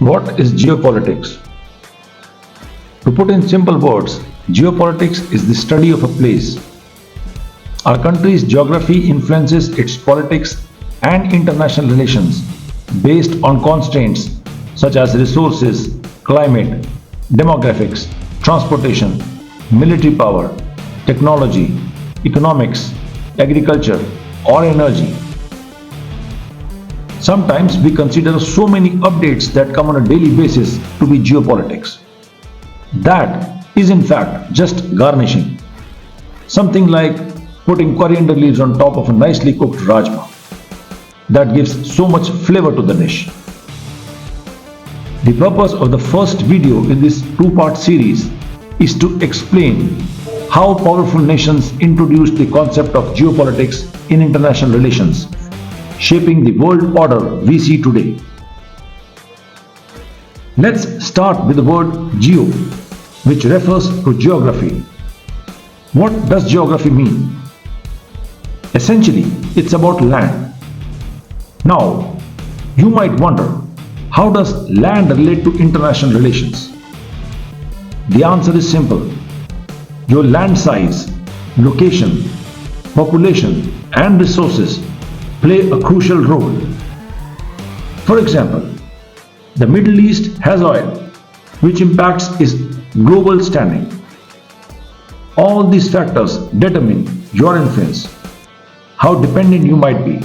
What is geopolitics? To put in simple words, geopolitics is the study of a place. Our country's geography influences its politics and international relations based on constraints such as resources, climate, demographics, transportation, military power, technology, economics, agriculture, or energy. Sometimes we consider so many updates that come on a daily basis to be geopolitics. That is in fact just garnishing. Something like putting coriander leaves on top of a nicely cooked rajma. That gives so much flavor to the dish. The purpose of the first video in this two-part series is to explain how powerful nations introduced the concept of geopolitics in international relations, shaping the world order we see today. Let's start with the word geo, which refers to geography. What does geography mean? Essentially, it's about land. Now, you might wonder, how does land relate to international relations? The answer is simple. Your land size, location, population, and resources play a crucial role. For example, the Middle East has oil, which impacts its global standing. All these factors determine your influence, how dependent you might be,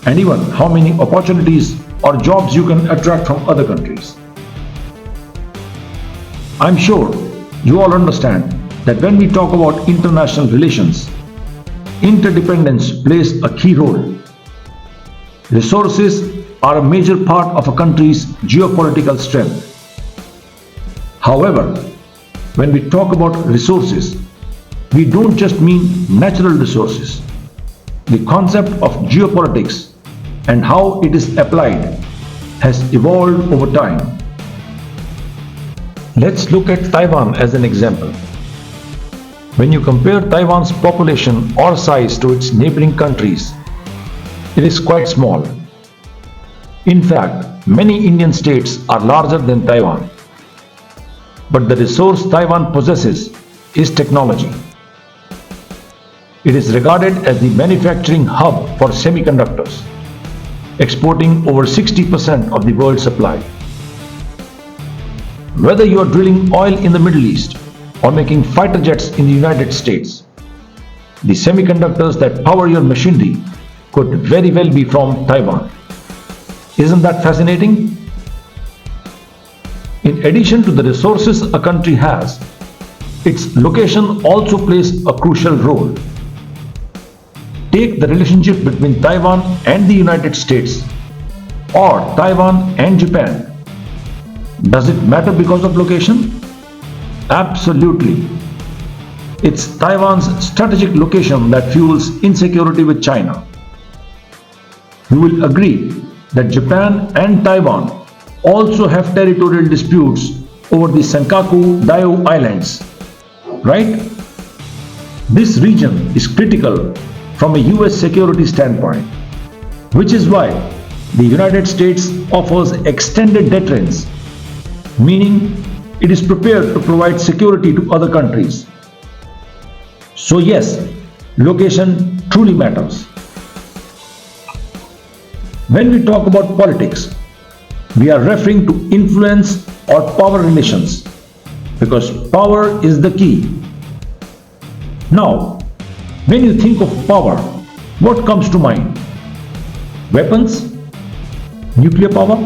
and even how many opportunities or jobs you can attract from other countries. I'm sure you all understand that when we talk about international relations, interdependence plays a key role. Resources are a major part of a country's geopolitical strength. However, when we talk about resources, we don't just mean natural resources. The concept of geopolitics and how it is applied has evolved over time. Let's look at Taiwan as an example. When you compare Taiwan's population or size to its neighboring countries, it is quite small. In fact, many Indian states are larger than Taiwan. But the resource Taiwan possesses is technology. It is regarded as the manufacturing hub for semiconductors, exporting over 60% of the world's supply. Whether you are drilling oil in the Middle East or making fighter jets in the United States, the semiconductors that power your machinery could very well be from Taiwan. Isn't that fascinating? In addition to the resources a country has, its location also plays a crucial role. Take the relationship between Taiwan and the United States or Taiwan and Japan. Does it matter because of location? Absolutely. It's Taiwan's strategic location that fuels insecurity with China. You will agree that Japan and Taiwan also have territorial disputes over the Senkaku-Daiu Islands, right? This region is critical from a US security standpoint, which is why the United States offers extended deterrence, meaning it is prepared to provide security to other countries. So yes, location truly matters. When we talk about politics, we are referring to influence or power relations because power is the key. Now, when you think of power, what comes to mind? Weapons? Nuclear power?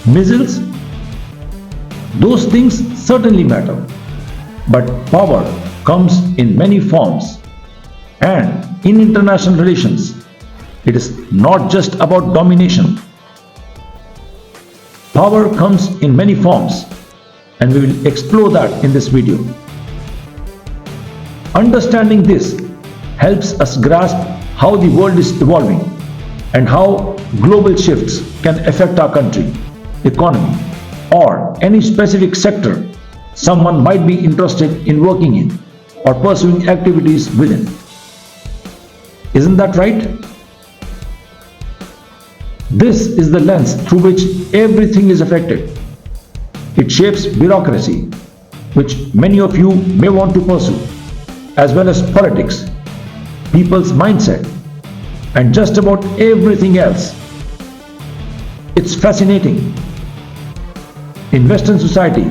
Missiles? Those things certainly matter. But power comes in many forms. And in international relations, it is not just about domination. Power comes in many forms, and we will explore that in this video. Understanding this helps us grasp how the world is evolving and how global shifts can affect our country, economy, or any specific sector someone might be interested in working in or pursuing activities within. Isn't that right? This is the lens through which everything is affected. It shapes bureaucracy, which many of you may want to pursue, as well as politics, people's mindset, and just about everything else. It's fascinating. In Western society,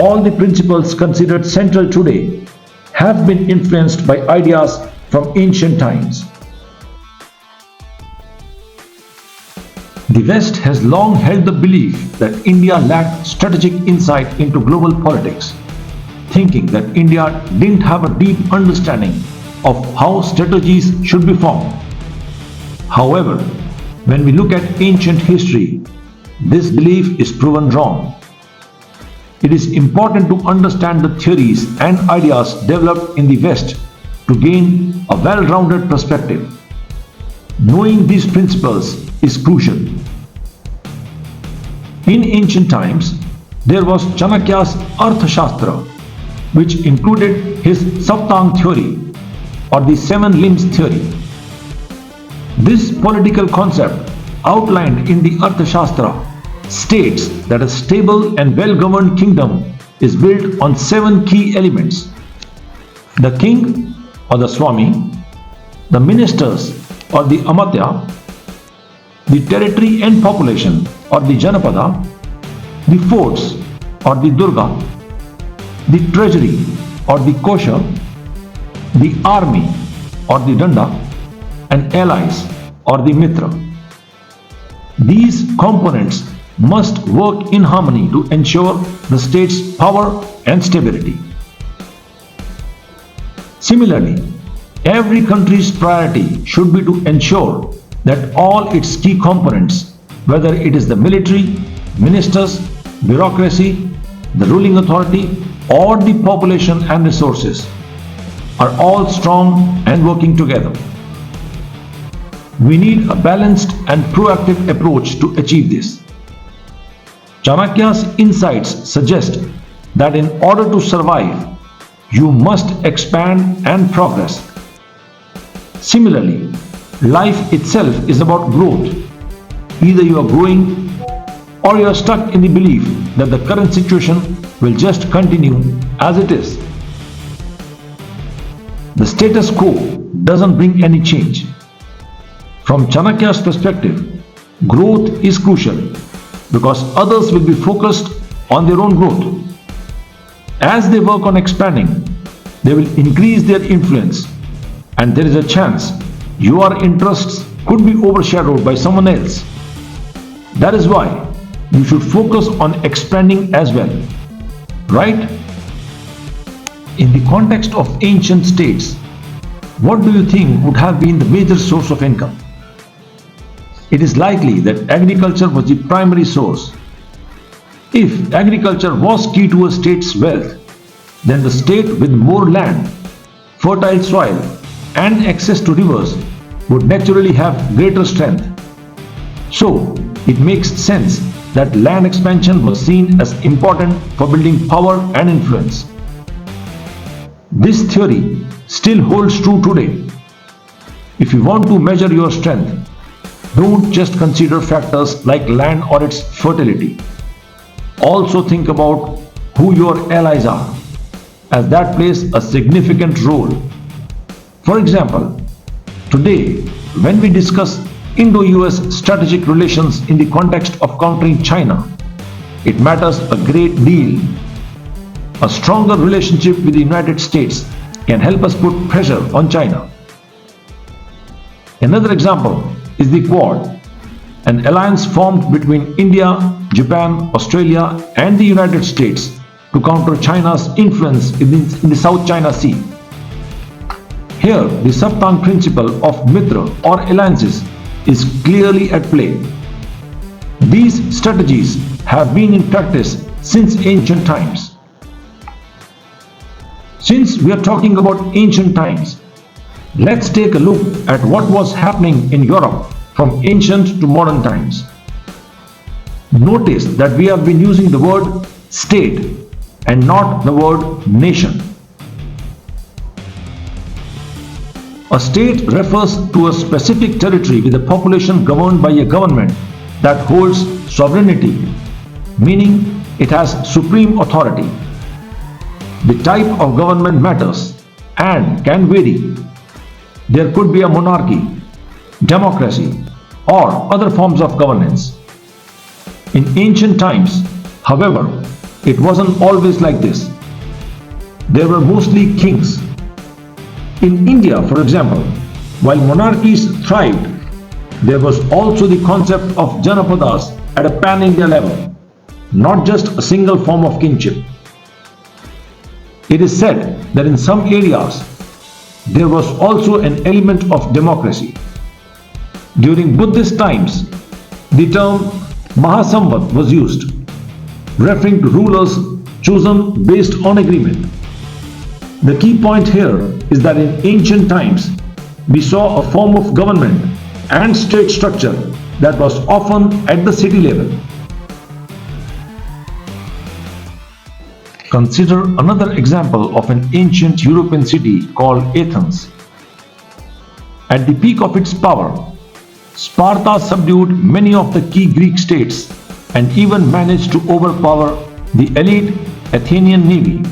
all the principles considered central today have been influenced by ideas from ancient times. The West has long held the belief that India lacked strategic insight into global politics, thinking that India didn't have a deep understanding of how strategies should be formed. However, when we look at ancient history, this belief is proven wrong. It is important to understand the theories and ideas developed in the West to gain a well-rounded perspective. Knowing these principles is crucial. In ancient times, there was Chanakya's Arthashastra, which included his Saptang theory or the seven limbs theory. This political concept outlined in the Arthashastra states that a stable and well-governed kingdom is built on seven key elements: the king or the Swami, the ministers or the Amatya, the territory and population or the Janapada, the forts or the Durga, the treasury or the Kosha, the army or the Danda, and allies or the Mitra. These components must work in harmony to ensure the state's power and stability. Similarly, every country's priority should be to ensure that all its key components, whether it is the military, ministers, bureaucracy, the ruling authority, or the population and resources, are all strong and working together. We need a balanced and proactive approach to achieve this. Chanakya's insights suggest that in order to survive, you must expand and progress. Similarly, life itself is about growth. Either you are growing or you are stuck in the belief that the current situation will just continue as it is. The status quo doesn't bring any change. From Chanakya's perspective, growth is crucial because others will be focused on their own growth. As they work on expanding, they will increase their influence, and there is a chance your interests could be overshadowed by someone else. That is why you should focus on expanding as well, right? In the context of ancient states, what do you think would have been the major source of income? It is likely that agriculture was the primary source. If agriculture was key to a state's wealth, then the state with more land, fertile soil, and access to rivers would naturally have greater strength. So, it makes sense that land expansion was seen as important for building power and influence. This theory still holds true today. If you want to measure your strength, don't just consider factors like land or its fertility. Also think about who your allies are, as that plays a significant role. For example, today, when we discuss Indo-US strategic relations in the context of countering China, it matters a great deal. A stronger relationship with the United States can help us put pressure on China. Another example is the Quad, an alliance formed between India, Japan, Australia, and the United States to counter China's influence in the South China Sea. Here, the Saptang principle of Mitra or alliances is clearly at play. These strategies have been in practice since ancient times. Since we are talking about ancient times, let's take a look at what was happening in Europe from ancient to modern times. Notice that we have been using the word state and not the word nation. A state refers to a specific territory with a population governed by a government that holds sovereignty, meaning it has supreme authority. The type of government matters and can vary. There could be a monarchy, democracy, or other forms of governance. In ancient times, however, it wasn't always like this. There were mostly kings. In India, for example, while monarchies thrived, there was also the concept of Janapadas at a pan-India level, not just a single form of kingship. It is said that in some areas, there was also an element of democracy. During Buddhist times, the term Mahasamvat was used, referring to rulers chosen based on agreement. The key point here is that in ancient times, we saw a form of government and state structure that was often at the city level. Consider another example of an ancient European city called Athens. At the peak of its power, Sparta subdued many of the key Greek states and even managed to overpower the elite Athenian navy.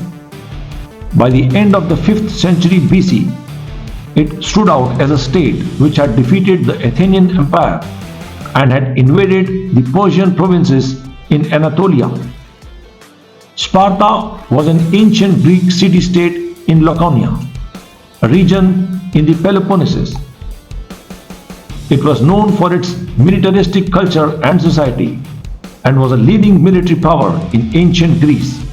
By the end of the 5th century BC, it stood out as a state which had defeated the Athenian Empire and had invaded the Persian provinces in Anatolia. Sparta was an ancient Greek city-state in Laconia, a region in the Peloponnesus. It was known for its militaristic culture and society and was a leading military power in ancient Greece.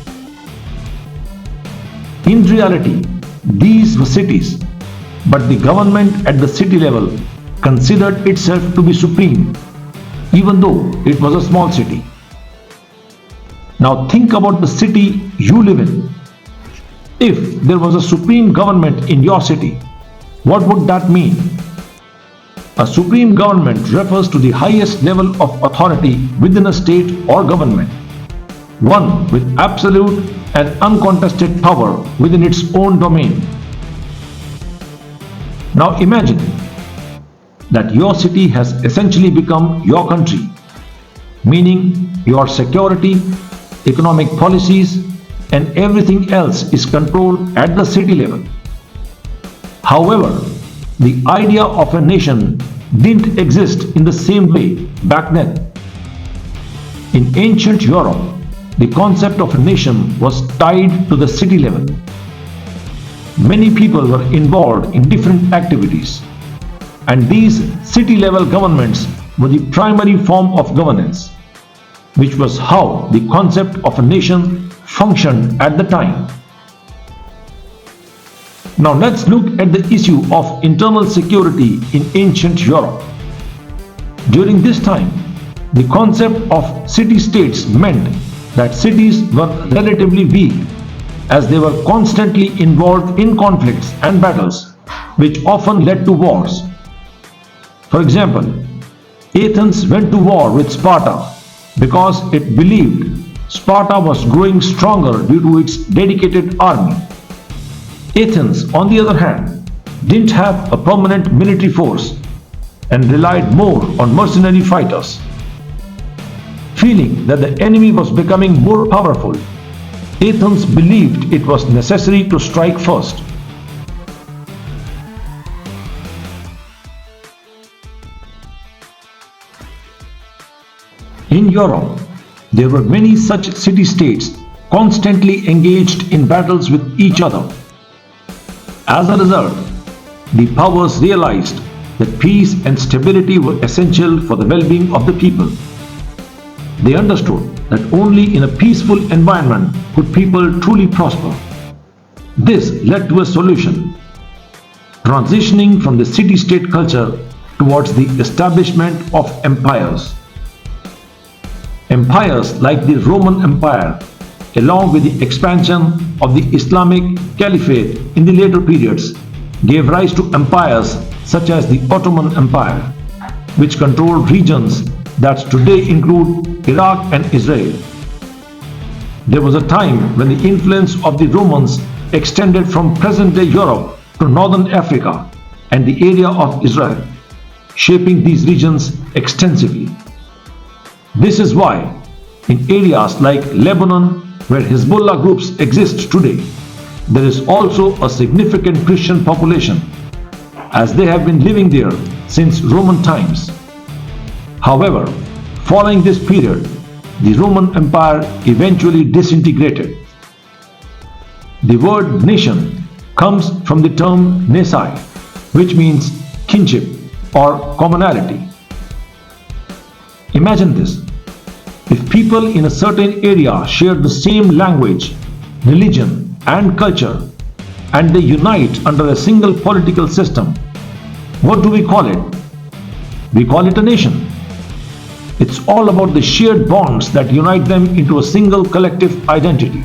In reality, these were cities, but the government at the city level considered itself to be supreme, even though it was a small city. Now think about the city you live in. If there was a supreme government in your city, what would that mean? A supreme government refers to the highest level of authority within a state or government, one with absolute and uncontested power within its own domain. Now imagine that your city has essentially become your country, meaning your security, economic policies, and everything else is controlled at the city level. However, the idea of a nation didn't exist in the same way back then. In ancient Europe, the concept of a nation was tied to the city level. Many people were involved in different activities, and these city level governments were the primary form of governance, which was how the concept of a nation functioned at the time. Now let's look at the issue of internal security in ancient Europe. During this time, the concept of city-states meant that cities were relatively weak as they were constantly involved in conflicts and battles, which often led to wars. For example, Athens went to war with Sparta because it believed Sparta was growing stronger due to its dedicated army. Athens, on the other hand, didn't have a permanent military force and relied more on mercenary fighters. Feeling that the enemy was becoming more powerful, Athens believed it was necessary to strike first. In Europe, there were many such city-states constantly engaged in battles with each other. As a result, the powers realized that peace and stability were essential for the well-being of the people. They understood that only in a peaceful environment could people truly prosper. This led to a solution: transitioning from the city-state culture towards the establishment of empires. Empires like the Roman Empire, along with the expansion of the Islamic Caliphate in the later periods, gave rise to empires such as the Ottoman Empire, which controlled regions that today include Iraq and Israel. There was a time when the influence of the Romans extended from present-day Europe to northern Africa and the area of Israel, shaping these regions extensively. This is why, in areas like Lebanon, where Hezbollah groups exist today, there is also a significant Christian population, as they have been living there since Roman times. However, following this period, the Roman Empire eventually disintegrated. The word nation comes from the term nesai, which means kinship or commonality. Imagine this. If people in a certain area share the same language, religion, and culture, and they unite under a single political system, what do we call it? We call it a nation. It's all about the shared bonds that unite them into a single collective identity.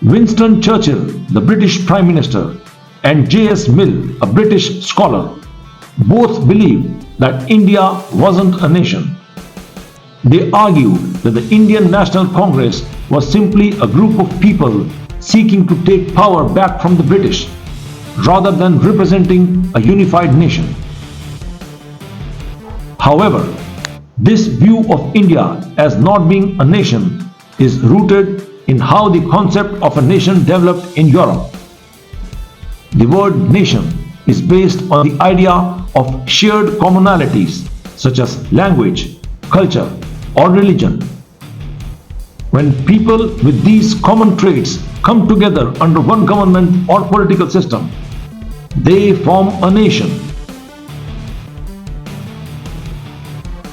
Winston Churchill, the British Prime Minister, and J.S. Mill, a British scholar, both believed that India wasn't a nation. They argued that the Indian National Congress was simply a group of people seeking to take power back from the British, rather than representing a unified nation. However, this view of India as not being a nation is rooted in how the concept of a nation developed in Europe. The word nation is based on the idea of shared commonalities such as language, culture, or religion. When people with these common traits come together under one government or political system, they form a nation.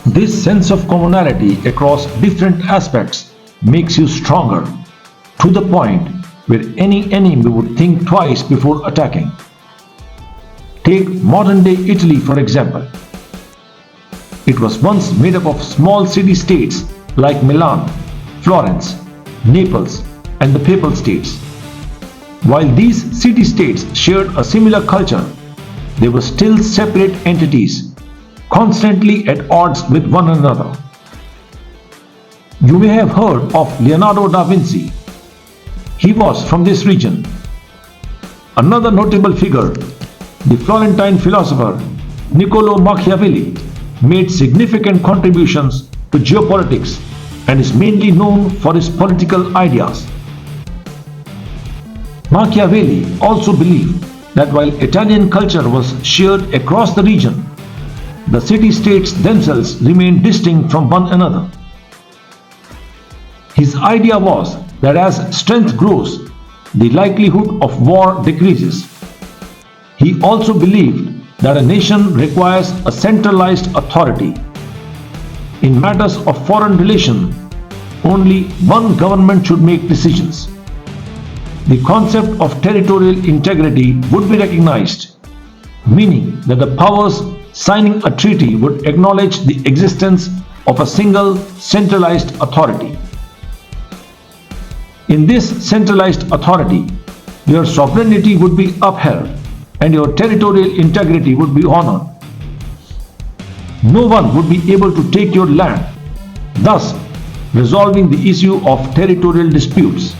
This sense of commonality across different aspects makes you stronger, to the point where any enemy would think twice before attacking. Take modern-day Italy for example. It was once made up of small city-states like Milan, Florence, Naples, and the Papal States. While these city-states shared a similar culture, they were still separate entities, constantly at odds with one another. You may have heard of Leonardo da Vinci. He was from this region. Another notable figure, the Florentine philosopher Niccolo Machiavelli, made significant contributions to geopolitics and is mainly known for his political ideas. Machiavelli also believed that while Italian culture was shared across the region, the city-states themselves remained distinct from one another. His idea was that as strength grows, the likelihood of war decreases. He also believed that a nation requires a centralized authority. In matters of foreign relations, only one government should make decisions. The concept of territorial integrity would be recognized, meaning that the powers signing a treaty would acknowledge the existence of a single centralized authority. In this centralized authority, your sovereignty would be upheld and your territorial integrity would be honored. No one would be able to take your land, thus resolving the issue of territorial disputes.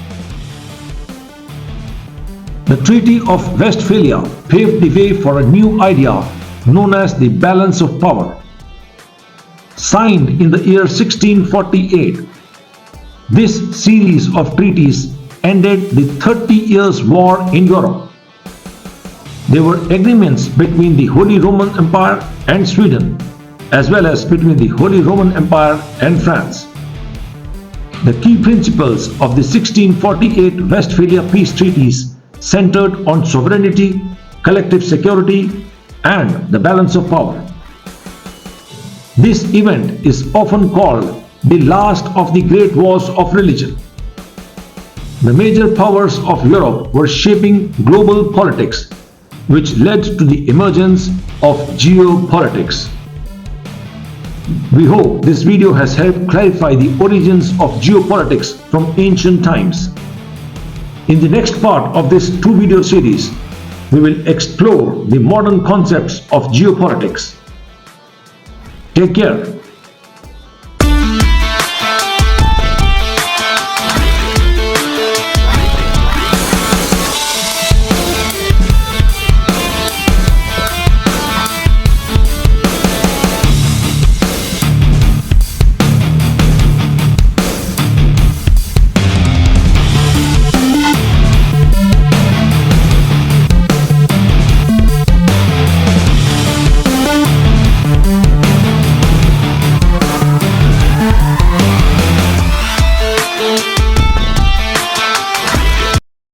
The Treaty of Westphalia paved the way for a new idea known as the balance of power. Signed in the year 1648, this series of treaties ended the 30 Years' War in Europe. There were agreements between the Holy Roman Empire and Sweden, as well as between the Holy Roman Empire and France. The key principles of the 1648 Westphalia peace treaties centered on sovereignty, collective security, and the balance of power. This event is often called the last of the great wars of religion. The major powers of Europe were shaping global politics, which led to the emergence of geopolitics. We hope this video has helped clarify the origins of geopolitics from ancient times. In the next part of this 2-video series, we will explore the modern concepts of geopolitics. Take care.